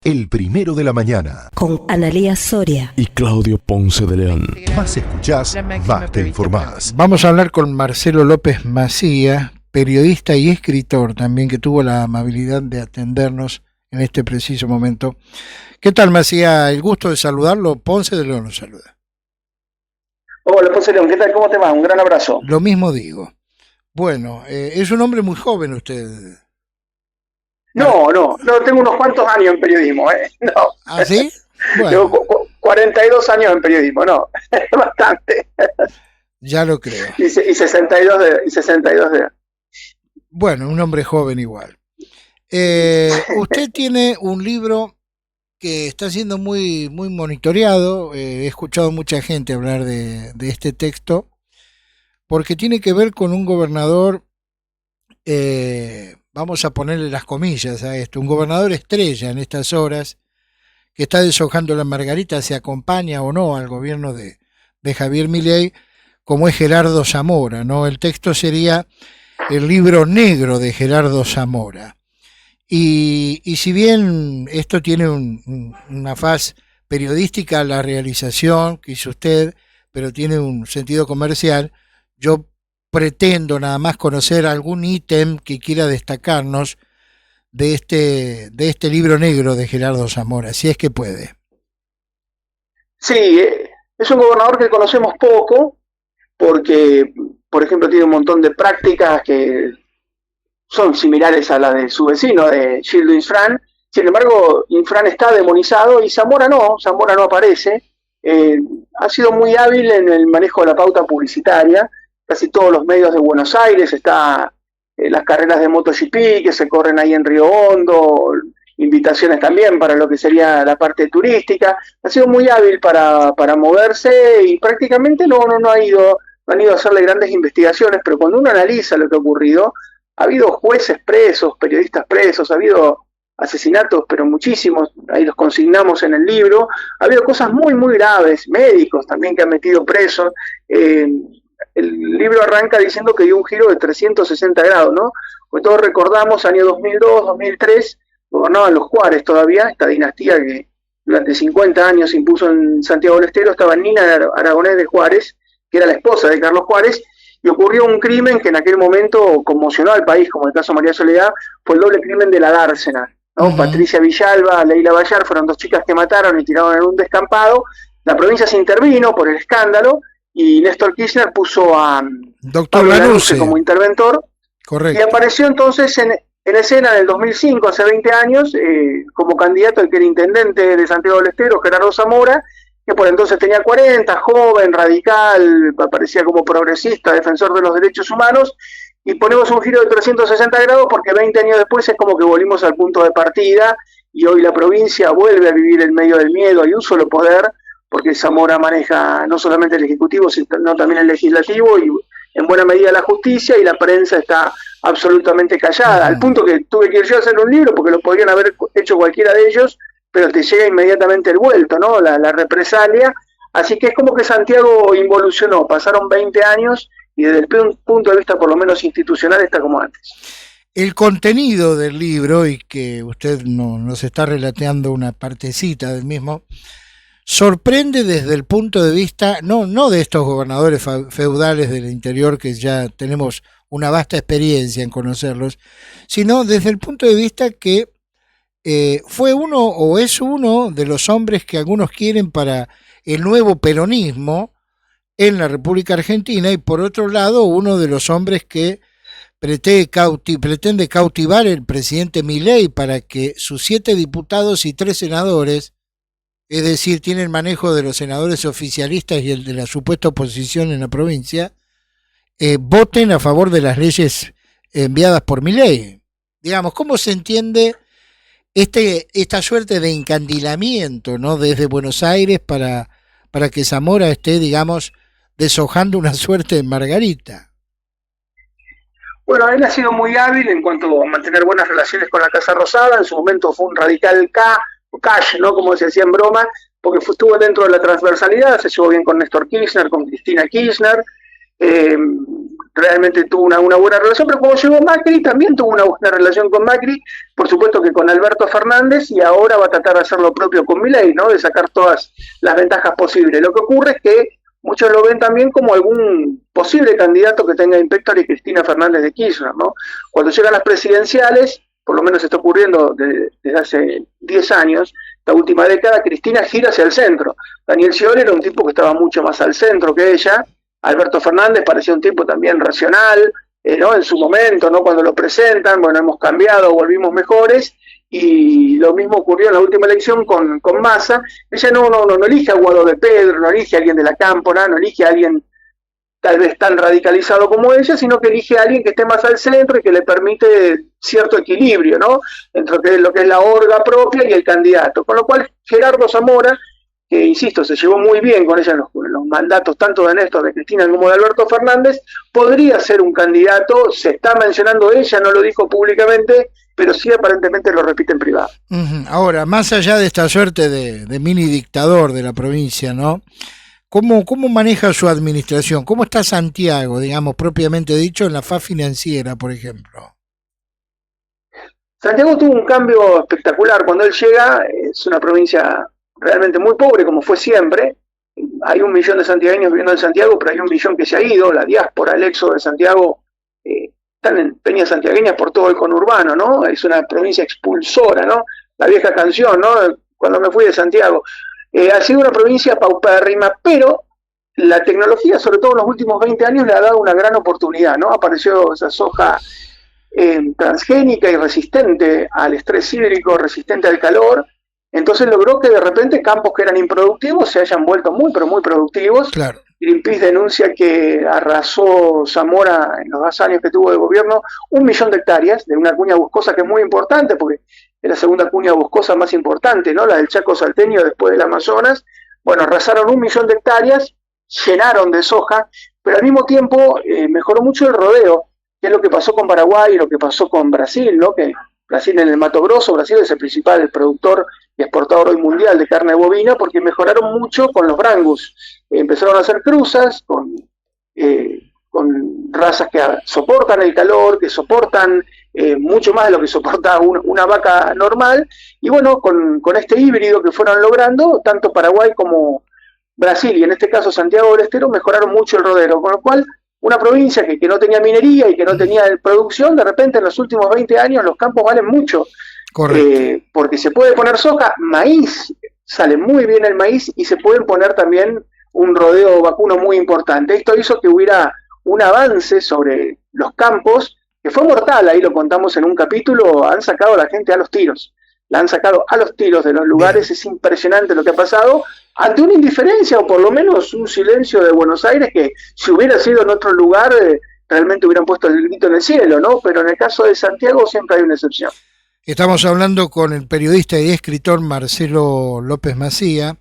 El primero de la mañana. Con Analía Soria y Claudio Ponce de León. Más escuchás, más te informás. Vamos a hablar con Marcelo López Macía, periodista y escritor también, que tuvo la amabilidad de atendernos en este preciso momento. ¿Qué tal, Macía? El gusto de saludarlo. Ponce de León lo saluda. Hola, Ponce de León, ¿qué tal? ¿Cómo te va? Un gran abrazo. Lo mismo digo. Bueno, es un hombre muy joven usted. No, tengo unos cuantos años en periodismo, No. ¿Ah, sí? Bueno. Tengo 42 años en periodismo, no, bastante. Ya lo creo. Y 62 de edad. Bueno, un hombre joven igual. Usted tiene un libro que está siendo muy monitoreado. He escuchado mucha gente hablar de este texto, porque tiene que ver con un gobernador, vamos a ponerle las comillas a esto, un gobernador estrella en estas horas, que está deshojando la margarita, se acompaña o no al gobierno de Javier Milei, como es Gerardo Zamora, ¿no? El texto sería el libro negro de Gerardo Zamora. Y si bien esto tiene una faz periodística, la realización que hizo usted, pero tiene un sentido comercial, yo pretendo nada más conocer algún ítem que quiera destacarnos de este libro negro de Gerardo Zamora, si es que puede. Sí, es un gobernador que conocemos poco, porque, por ejemplo, tiene un montón de prácticas que son similares a las de su vecino, de Gildo Infran. Sin embargo, Infran está demonizado y Zamora no aparece. Ha sido muy hábil en el manejo de la pauta publicitaria. Casi todos los medios de Buenos Aires, está las carreras de MotoGP que se corren ahí en Río Hondo, invitaciones también para lo que sería la parte turística. Ha sido muy hábil para moverse y prácticamente no han ido a hacerle grandes investigaciones, pero cuando uno analiza lo que ha ocurrido, ha habido jueces presos, periodistas presos, ha habido asesinatos, pero muchísimos, ahí los consignamos en el libro, ha habido cosas muy graves, médicos también que han metido presos. El libro arranca diciendo que dio un giro de 360 grados, ¿no? Pues todos recordamos, año 2002, 2003, gobernaban los Juárez todavía, esta dinastía que durante 50 años se impuso en Santiago del Estero. Estaba Nina Aragonés de Juárez, que era la esposa de Carlos Juárez, y ocurrió un crimen que en aquel momento conmocionó al país, como el caso María Soledad, fue el doble crimen de la dársena, ¿no? Uh-huh. Patricia Villalba, Leila Bayar, fueron dos chicas que mataron y tiraron en un descampado. La provincia se intervino por el escándalo, y Néstor Kirchner puso a Doctor Pablo Lanusse como interventor. Correcto. Y apareció entonces en escena en el 2005, hace 20 años, como candidato al que era intendente de Santiago del Estero, Gerardo Zamora, que por entonces tenía 40, joven, radical, aparecía como progresista, defensor de los derechos humanos, y ponemos un giro de 360 grados porque 20 años después es como que volvimos al punto de partida, y hoy la provincia vuelve a vivir en medio del miedo. Hay un solo poder, porque Zamora maneja no solamente el Ejecutivo, sino también el Legislativo y en buena medida la justicia, y la prensa está absolutamente callada, al punto que tuve que ir yo a hacer un libro, porque lo podrían haber hecho cualquiera de ellos, pero te llega inmediatamente el vuelto, ¿no? La represalia. Así que es como que Santiago involucionó, pasaron 20 años y desde el punto de vista por lo menos institucional está como antes. El contenido del libro, y que usted nos está relateando una partecita del mismo, sorprende desde el punto de vista, no de estos gobernadores feudales del interior, que ya tenemos una vasta experiencia en conocerlos, sino desde el punto de vista que fue uno o es uno de los hombres que algunos quieren para el nuevo peronismo en la República Argentina, y por otro lado uno de los hombres que pretende cautivar el presidente Milei para que sus 7 diputados y 3 senadores, es decir, tienen manejo de los senadores oficialistas y el de la supuesta oposición en la provincia, voten a favor de las leyes enviadas por Milei. Digamos, ¿cómo se entiende esta suerte de encandilamiento, ¿no?, desde Buenos Aires para que Zamora esté, digamos, deshojando una suerte de margarita? Bueno, él ha sido muy hábil en cuanto a mantener buenas relaciones con la Casa Rosada. En su momento fue un radical cash, ¿no?, como se decía en broma, porque estuvo dentro de la transversalidad, se llevó bien con Néstor Kirchner, con Cristina Kirchner, realmente tuvo una buena relación, pero cuando llegó Macri también tuvo una buena relación con Macri, por supuesto que con Alberto Fernández, y ahora va a tratar de hacer lo propio con Milei, ¿no? De sacar todas las ventajas posibles. Lo que ocurre es que muchos lo ven también como algún posible candidato que tenga Héctor y Cristina Fernández de Kirchner, ¿no? Cuando llegan las presidenciales, por lo menos está ocurriendo desde hace 10 años, la última década, Cristina gira hacia el centro. Daniel Scioli era un tipo que estaba mucho más al centro que ella. Alberto Fernández parecía un tipo también racional, ¿no? En su momento, ¿no? Cuando lo presentan, bueno, hemos cambiado, volvimos mejores, y lo mismo ocurrió en la última elección con Massa. Ella no elige a Guado de Pedro, no elige a alguien de la Cámpora, no elige a alguien tal vez tan radicalizado como ella, sino que elige a alguien que esté más al centro y que le permite cierto equilibrio, ¿no? Entre lo que es la orga propia y el candidato. Con lo cual, Gerardo Zamora, que insisto, se llevó muy bien con ella en los mandatos tanto de Néstor, de Cristina, como de Alberto Fernández, podría ser un candidato. Se está mencionando ella, no lo dijo públicamente, pero sí aparentemente lo repite en privado. Ahora, más allá de esta suerte de mini dictador de la provincia, ¿no? ¿Cómo maneja su administración? ¿Cómo está Santiago, digamos, propiamente dicho, en la faz financiera, por ejemplo? Santiago tuvo un cambio espectacular. Cuando él llega, es una provincia realmente muy pobre, como fue siempre. Hay 1 millón de santiagueños viviendo en Santiago, pero hay 1 millón que se ha ido. La diáspora, el éxodo de Santiago, están en peñas santiagueñas por todo el conurbano, ¿no? Es una provincia expulsora, ¿no? La vieja canción, ¿no? Cuando me fui de Santiago. Ha sido una provincia paupérrima, pero la tecnología, sobre todo en los últimos 20 años, le ha dado una gran oportunidad, ¿no? Apareció esa soja transgénica y resistente al estrés hídrico, resistente al calor. Entonces logró que de repente campos que eran improductivos se hayan vuelto muy, pero muy productivos. Claro. Greenpeace denuncia que arrasó Zamora en los 2 años que tuvo de gobierno 1 millón de hectáreas de una cuña boscosa que es muy importante, porque es la segunda cuña boscosa más importante, ¿no? La del Chaco salteño después del Amazonas. Bueno, arrasaron 1 millón de hectáreas, llenaron de soja, pero al mismo tiempo mejoró mucho el rodeo, que es lo que pasó con Paraguay y lo que pasó con Brasil, ¿no? Que Brasil en el Mato Grosso, Brasil es el principal exportador hoy mundial de carne bovina, porque mejoraron mucho con los brangus. Empezaron a hacer cruzas con razas que soportan el calor, que soportan mucho más de lo que soporta una vaca normal, y bueno, con este híbrido que fueron logrando, tanto Paraguay como Brasil, y en este caso Santiago del Estero, mejoraron mucho el rodeo, con lo cual una provincia que no tenía minería y que no tenía producción, de repente en los últimos 20 años los campos valen mucho. Porque se puede poner soja, maíz, sale muy bien el maíz, y se pueden poner también un rodeo vacuno muy importante. Esto hizo que hubiera un avance sobre los campos que fue mortal. Ahí lo contamos en un capítulo. Han sacado a la gente a los tiros, la han sacado a los tiros de los lugares. Bien. Es impresionante lo que ha pasado, ante una indiferencia o por lo menos un silencio de Buenos Aires, que si hubiera sido en otro lugar realmente hubieran puesto el grito en el cielo, ¿no? Pero en el caso de Santiago siempre hay una excepción. Estamos hablando con el periodista y escritor Marcelo López Macía.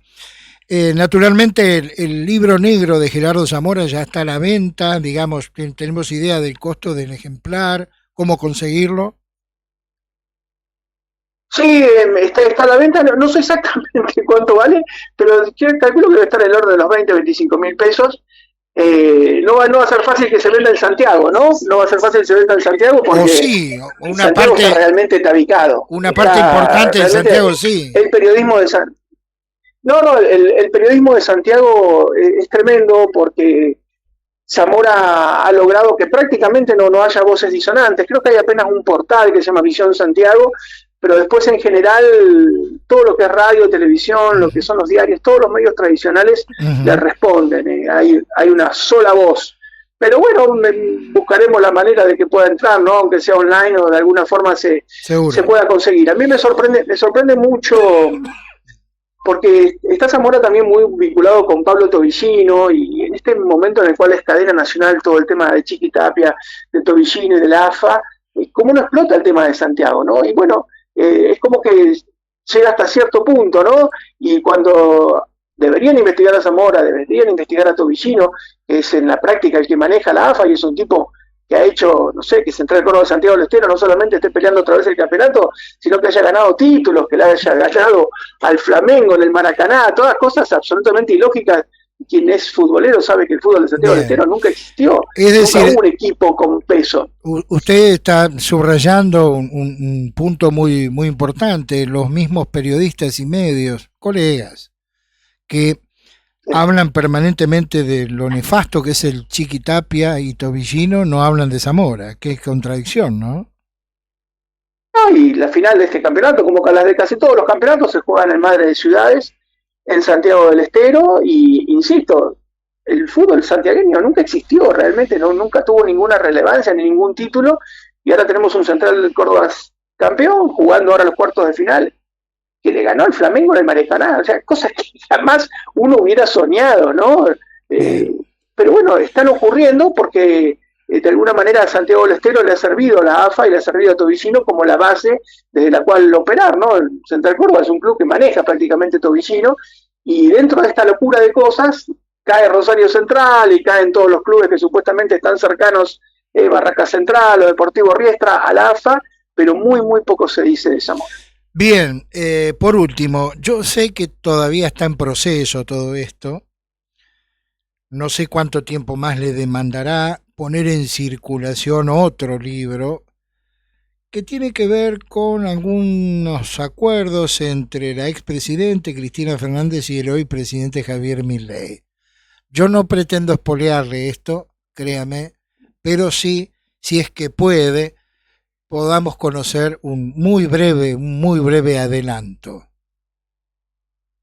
Naturalmente el libro negro de Gerardo Zamora ya está a la venta, digamos, tenemos idea del costo del ejemplar, cómo conseguirlo. Sí, está a la venta, no sé exactamente cuánto vale, pero calculo que debe estar en el orden de los 20 o 25 mil pesos. No va a ser fácil que se venda en Santiago, ¿no? No va a ser fácil que se venda en Santiago porque sí, una Santiago parte, está realmente tabicado. Una parte importante de Santiago, sí. El periodismo de el periodismo de Santiago es tremendo, porque Zamora ha logrado que prácticamente no haya voces disonantes. Creo que hay apenas un portal que se llama Visión Santiago, pero después en general todo lo que es radio, televisión, lo que son los diarios, todos los medios tradicionales le responden. Hay una sola voz. Pero bueno, buscaremos la manera de que pueda entrar, ¿no? Aunque sea online o de alguna forma se pueda conseguir. A mí me sorprende mucho, porque está Zamora también muy vinculado con Pablo Tobillino, y en este momento en el cual es cadena nacional todo el tema de Chiqui Tapia, de Tobillino y de la AFA, cómo no explota el tema de Santiago, ¿no? Y bueno, es como que llega hasta cierto punto, ¿no? Y cuando deberían investigar a Zamora, deberían investigar a Tobillino, que es en la práctica el que maneja la AFA, y es un tipo que ha hecho, no sé, que se entrega el coro de Santiago del Estero, no solamente esté peleando otra vez el campeonato, sino que haya ganado títulos, que le haya ganado al Flamengo en el Maracaná, todas cosas absolutamente ilógicas quien es futbolero sabe que el fútbol de Santiago del Estero nunca existió. Es decir, nunca hubo un equipo con peso. Usted está subrayando un punto muy, muy importante. Los mismos periodistas y medios, colegas, que hablan permanentemente de lo nefasto que es el Chiquitapia y Tobillino, no hablan de Zamora, que es contradicción, ¿no? No, y la final de este campeonato, como las de casi todos los campeonatos, se juegan en Madre de Ciudades, en Santiago del Estero, y insisto, el fútbol santiagueño nunca existió realmente, nunca tuvo ninguna relevancia ni ningún título, y ahora tenemos un Central de Córdoba campeón, jugando ahora los cuartos de final, que le ganó al Flamengo en el Maracaná, o sea, cosas que jamás uno hubiera soñado, ¿no? Pero bueno, están ocurriendo porque de alguna manera a Santiago del Estero le ha servido a la AFA y le ha servido a Tobillino como la base desde la cual operar, ¿no? El Central Córdoba es un club que maneja prácticamente Tobillino, y dentro de esta locura de cosas cae Rosario Central y caen todos los clubes que supuestamente están cercanos, Barraca Central o Deportivo Riestra, a la AFA, pero muy, muy poco se dice de Zamora. Bien, por último, yo sé que todavía está en proceso todo esto, no sé cuánto tiempo más le demandará poner en circulación otro libro que tiene que ver con algunos acuerdos entre la expresidente Cristina Fernández y el hoy presidente Javier Milei. Yo no pretendo espolearle esto, créame, pero sí, si es que puede, podamos conocer un muy breve adelanto.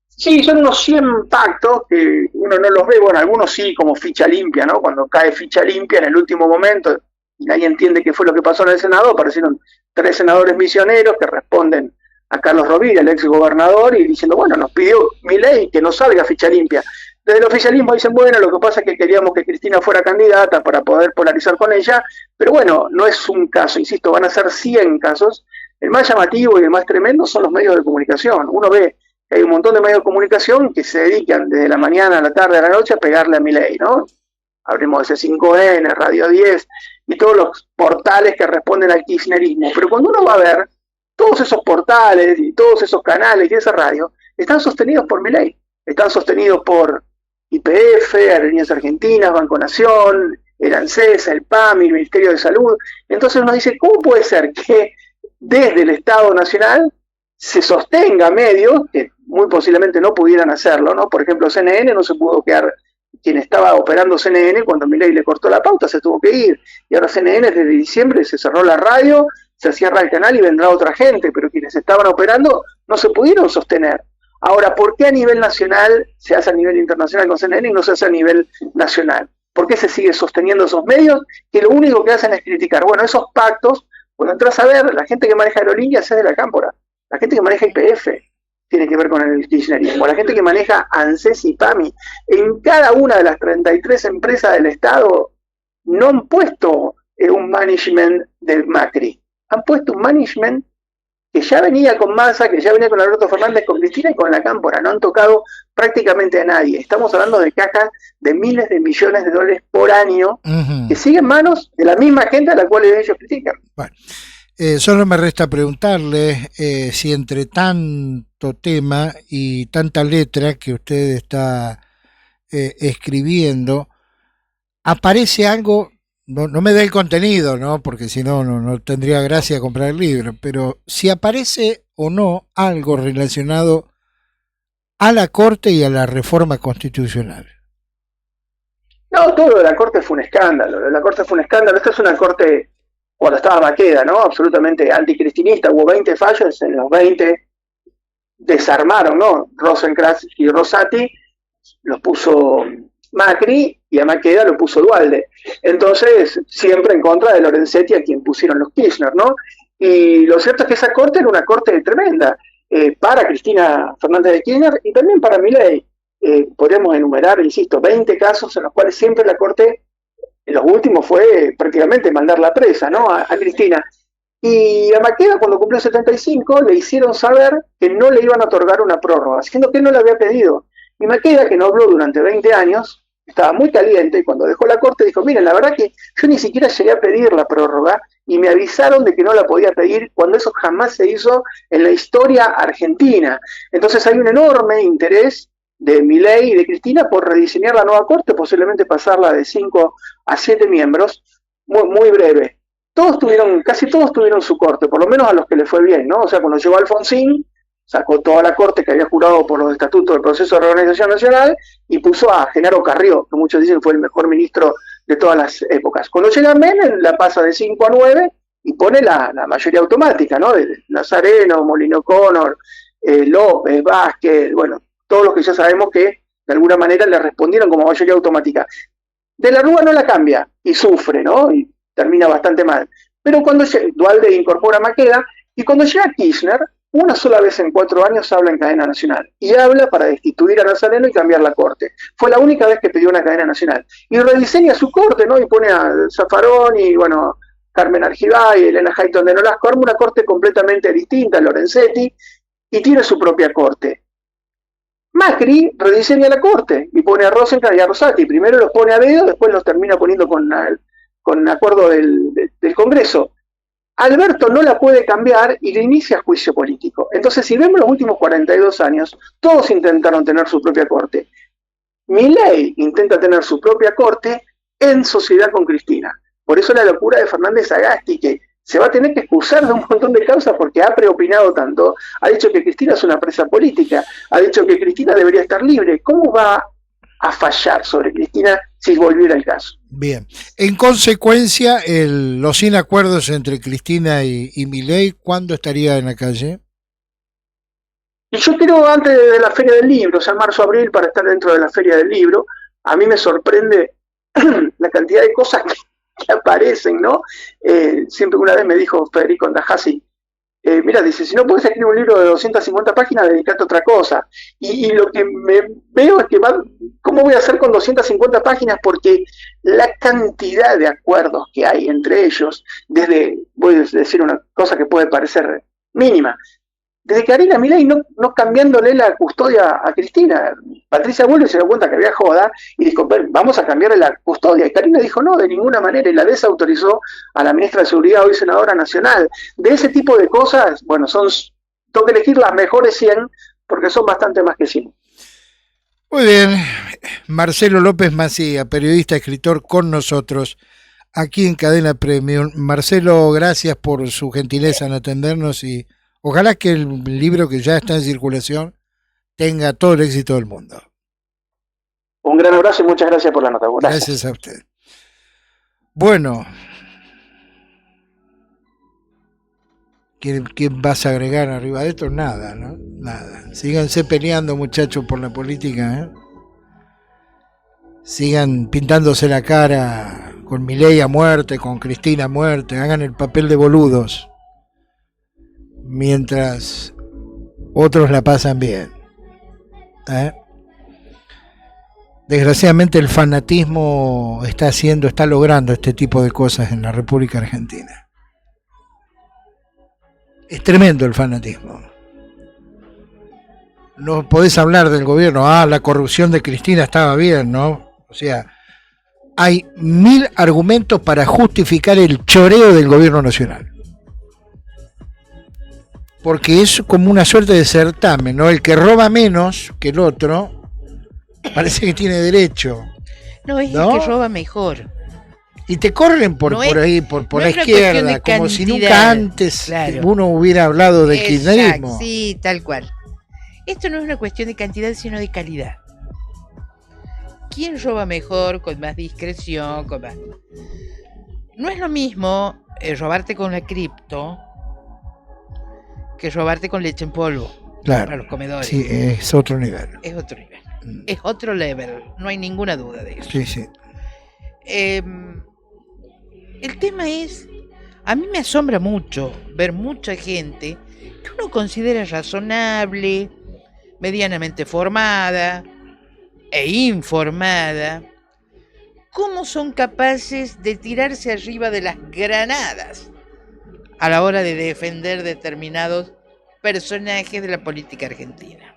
Sí, son unos 100 pactos que uno no los ve, bueno, algunos sí como ficha limpia, ¿no? Cuando cae ficha limpia en el último momento y nadie entiende qué fue lo que pasó en el Senado, aparecieron 3 senadores misioneros que responden a Carlos Rovira, el ex gobernador, y diciendo, bueno, nos pidió Milei que no salga ficha limpia. Desde el oficialismo dicen, bueno, lo que pasa es que queríamos que Cristina fuera candidata para poder polarizar con ella, pero bueno, no es un caso, insisto, van a ser 100 casos. El más llamativo y el más tremendo son los medios de comunicación. Uno ve que hay un montón de medios de comunicación que se dedican desde la mañana a la tarde a la noche a pegarle a Milei, ¿no? Hablemos de C5N, Radio 10 y todos los portales que responden al kirchnerismo. Pero cuando uno va a ver, todos esos portales y todos esos canales y esa radio están sostenidos por Milei, están sostenidos por YPF, Aerolíneas Argentinas, Banco Nación, el ANSES, el PAMI, el Ministerio de Salud. Entonces uno dice, ¿cómo puede ser que desde el Estado Nacional se sostenga medios que muy posiblemente no pudieran hacerlo, ¿no? Por ejemplo, CNN no se pudo quedar, quien estaba operando CNN cuando Milei le cortó la pauta se tuvo que ir, y ahora CNN desde diciembre se cerró la radio, se cierra el canal y vendrá otra gente, pero quienes estaban operando no se pudieron sostener. Ahora, ¿por qué a nivel nacional se hace a nivel internacional con CNN y no se hace a nivel nacional? ¿Por qué se sigue sosteniendo esos medios que lo único que hacen es criticar? Bueno, esos pactos, cuando entras a ver, la gente que maneja aerolíneas es de la Cámpora, la gente que maneja YPF tiene que ver con el kirchnerismo, la gente que maneja ANSES y PAMI. En cada una de las 33 empresas del Estado no han puesto un management del Macri, han puesto un management que ya venía con Massa, que ya venía con Alberto Fernández, con Cristina y con la Cámpora. No han tocado prácticamente a nadie. Estamos hablando de cajas de miles de millones de dólares por año que siguen en manos de la misma gente a la cual ellos critican. Bueno, solo me resta preguntarle si entre tanto tema y tanta letra que usted está escribiendo, aparece algo. No me dé el contenido, ¿no? Porque si no, no tendría gracia comprar el libro, pero si aparece o no algo relacionado a la Corte y a la reforma constitucional. No, todo lo de la Corte fue un escándalo. La Corte fue un escándalo. Esta es una Corte, cuando estaba Maqueda, ¿no? Absolutamente anticristinista. Hubo 20 fallos, en los 20 desarmaron, ¿no? Rosenkrantz y Rosati los puso Macri y a Maqueda lo puso Duhalde. Entonces, siempre en contra de Lorenzetti, a quien pusieron los Kirchner, ¿no? Y lo cierto es que esa corte era una corte tremenda para Cristina Fernández de Kirchner y también para Milei. Podríamos enumerar, insisto, 20 casos en los cuales siempre la corte, en los últimos fue prácticamente mandarla presa, ¿no? A Cristina. Y a Maqueda, cuando cumplió 75, le hicieron saber que no le iban a otorgar una prórroga, siendo que él no la había pedido. Y Maqueda, que no habló durante 20 años, estaba muy caliente y cuando dejó la corte dijo, miren, la verdad que yo ni siquiera llegué a pedir la prórroga y me avisaron de que no la podía pedir cuando eso jamás se hizo en la historia argentina. Entonces hay un enorme interés de Milei y de Cristina por rediseñar la nueva corte, posiblemente pasarla de 5 a 7 miembros, muy breve. Casi todos tuvieron su corte, por lo menos a los que les fue bien, ¿no? O sea, cuando llegó Alfonsín, sacó toda la corte que había jurado por los estatutos del proceso de reorganización nacional y puso a Genaro Carrió, que muchos dicen fue el mejor ministro de todas las épocas. Cuando llega Menem, la pasa de 5 a 9 y pone la mayoría automática, ¿no? De Nazareno, Molino Connor, López, Vázquez, bueno, todos los que ya sabemos que de alguna manera le respondieron como mayoría automática. De la Rúa no la cambia y sufre, ¿no? Y termina bastante mal. Pero cuando Duhalde incorpora a Maqueda, y cuando llega Kirchner, una sola vez en 4 años habla en cadena nacional. Y habla para destituir a Nazareno y cambiar la corte. Fue la única vez que pidió una cadena nacional. Y rediseña su corte, ¿no? Y pone a Zaffaroni y, bueno, Carmen Argibay, Elena Hayton de Nolasco, arma una corte completamente distinta, Lorenzetti, y tiene su propia corte. Macri rediseña la corte y pone a Rosenthal y a Rosati. Primero los pone a dedo, después los termina poniendo con acuerdo del Congreso. Alberto no la puede cambiar y le inicia juicio político. Entonces, si vemos los últimos 42 años, todos intentaron tener su propia corte. Milei intenta tener su propia corte en sociedad con Cristina. Por eso la locura de Fernández Sagasti, que se va a tener que excusar de un montón de causas porque ha preopinado tanto, ha dicho que Cristina es una presa política, ha dicho que Cristina debería estar libre. ¿Cómo va a fallar sobre Cristina si volviera el caso? Bien. En consecuencia, los inacuerdos entre Cristina y Milei, ¿cuándo estaría en la calle? Y yo creo antes de la Feria del Libro, o sea, marzo-abril, para estar dentro de la Feria del Libro. A mí me sorprende la cantidad de cosas que aparecen, ¿no? Siempre una vez me dijo Federico Andajasi, mira, dice, si no puedes escribir un libro de 250 páginas, dedicate a otra cosa. Y lo que me veo es que ¿cómo voy a hacer con 250 páginas? Porque la cantidad de acuerdos que hay entre ellos, voy a decir una cosa que puede parecer mínima, desde que Karina Milei no cambiándole la custodia a Cristina. Patricia Bullrich se dio cuenta que había joda y dijo, vamos a cambiarle la custodia. Y Karina dijo, no, de ninguna manera, y la desautorizó a la ministra de Seguridad, hoy senadora nacional. De ese tipo de cosas, bueno, tengo que elegir las mejores 100, porque son bastante más que 100. Muy bien. Marcelo López Macía, periodista, escritor, con nosotros, aquí en Cadena Premium. Marcelo, gracias por su gentileza en atendernos y ojalá que el libro que ya está en circulación tenga todo el éxito del mundo. Un gran abrazo y muchas gracias por la nota. Gracias a usted. Bueno, ¿quién vas a agregar arriba de esto? Nada, ¿no? Nada. Síganse peleando, muchachos, por la política, ¿eh? Sigan pintándose la cara con Milei a muerte, con Cristina a muerte, hagan el papel de boludos, mientras otros la pasan bien. Desgraciadamente el fanatismo está logrando este tipo de cosas en la República Argentina. Es tremendo el fanatismo. No podés hablar del gobierno, la corrupción de Cristina estaba bien, ¿no? O sea, hay 1000 argumentos para justificar el choreo del gobierno nacional. Porque es como una suerte de certamen, ¿no? El que roba menos que el otro parece que tiene derecho. No, es ¿no? el que roba mejor. Y te corren por ahí, por la izquierda, como si nunca antes uno hubiera hablado del kirchnerismo. Sí, tal cual. Esto no es una cuestión de cantidad, sino de calidad. ¿Quién roba mejor, con más discreción, con más? No es lo mismo robarte con la cripto que robarte con leche en polvo. Claro. Para los comedores. Sí, es otro nivel. Es otro nivel. Es otro level. No hay ninguna duda de eso. Sí, sí. El tema es, a mí me asombra mucho ver mucha gente que uno considera razonable, medianamente formada e informada, cómo son capaces de tirarse arriba de las granadas a la hora de defender determinados personajes de la política argentina.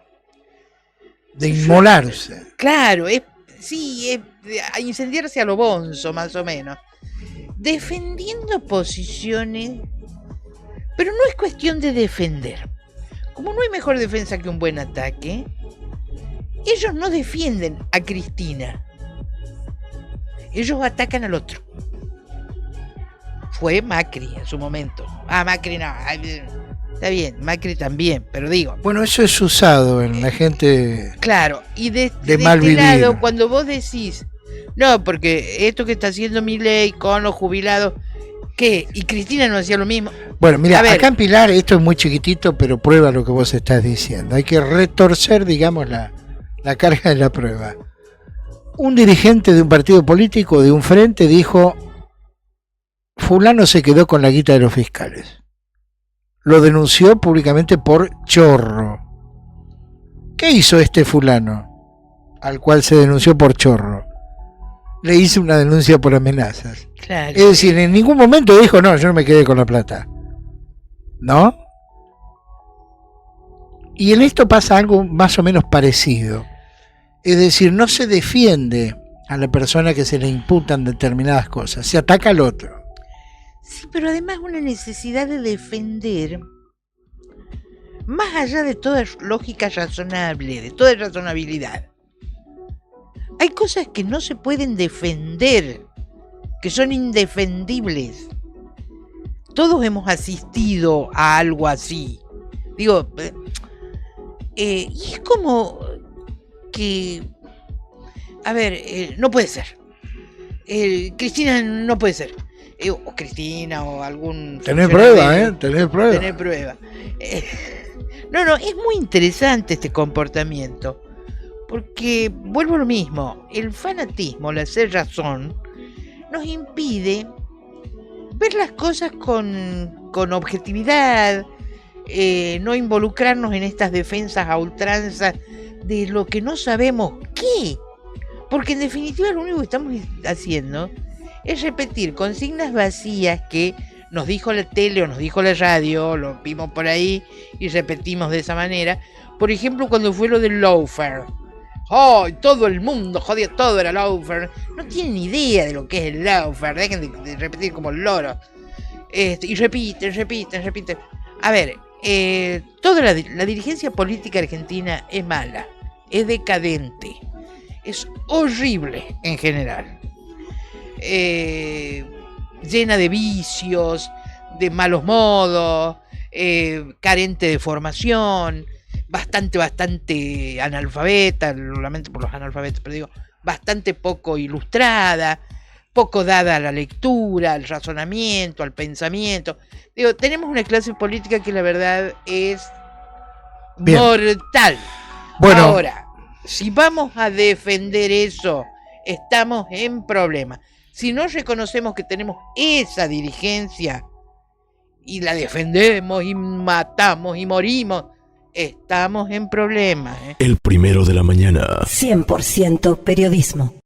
De inmolarse. Claro, a incendiarse a lo bonzo, más o menos. Defendiendo posiciones, pero no es cuestión de defender. Como no hay mejor defensa que un buen ataque, ellos no defienden a Cristina. Ellos atacan al otro. Fue Macri en su momento. Macri no. Está bien, Macri también, pero digo. Bueno, eso es usado en la gente. Claro, y de mal este vivir. lado, cuando vos decís, no, porque esto que está haciendo Milei con los jubilados, ¿qué? Y Cristina no hacía lo mismo. Bueno, mira, acá en Pilar esto es muy chiquitito, pero prueba lo que vos estás diciendo. Hay que retorcer, digamos, la carga de la prueba. Un dirigente de un partido político, de un frente, dijo: fulano se quedó con la guita de los fiscales. Lo denunció públicamente por chorro. ¿Qué hizo este fulano al cual se denunció por chorro? Le hizo una denuncia por amenazas. Claro. Es decir, en ningún momento dijo: no, yo no me quedé con la plata. ¿No? Y en esto pasa algo más o menos parecido. Es decir, no se defiende a la persona que se le imputan determinadas cosas, se ataca al otro. Sí, pero además una necesidad de defender, más allá de toda lógica razonable, de toda razonabilidad. Hay cosas que no se pueden defender, que son indefendibles. Todos hemos asistido a algo así. Digo, y es como que, a ver, no puede ser. Cristina no puede ser. O Cristina o algún... Tener prueba, tener prueba. Tener prueba. No, es muy interesante este comportamiento. Porque, vuelvo a lo mismo, el fanatismo, la cerrazón, nos impide ver las cosas con objetividad, no involucrarnos en estas defensas a ultranza de lo que no sabemos qué. Porque en definitiva lo único que estamos haciendo es repetir consignas vacías que nos dijo la tele o nos dijo la radio, lo vimos por ahí y repetimos de esa manera. Por ejemplo, cuando fue lo del lawfare. Todo el mundo jodía, todo era lawfare. No tienen ni idea de lo que es el lawfare, dejen de repetir como loros. Y repiten. A ver, toda la dirigencia política argentina es mala, es decadente, es horrible en general. Llena de vicios, de malos modos, carente de formación, bastante analfabeta, lo lamento por los analfabetos, pero digo, bastante poco ilustrada, poco dada a la lectura, al razonamiento, al pensamiento. Digo, tenemos una clase política que la verdad es bien mortal. Bueno, ahora, si vamos a defender eso, estamos en problemas. Si no reconocemos que tenemos esa dirigencia y la defendemos y matamos y morimos, estamos en problemas. El primero de la mañana. 100% periodismo.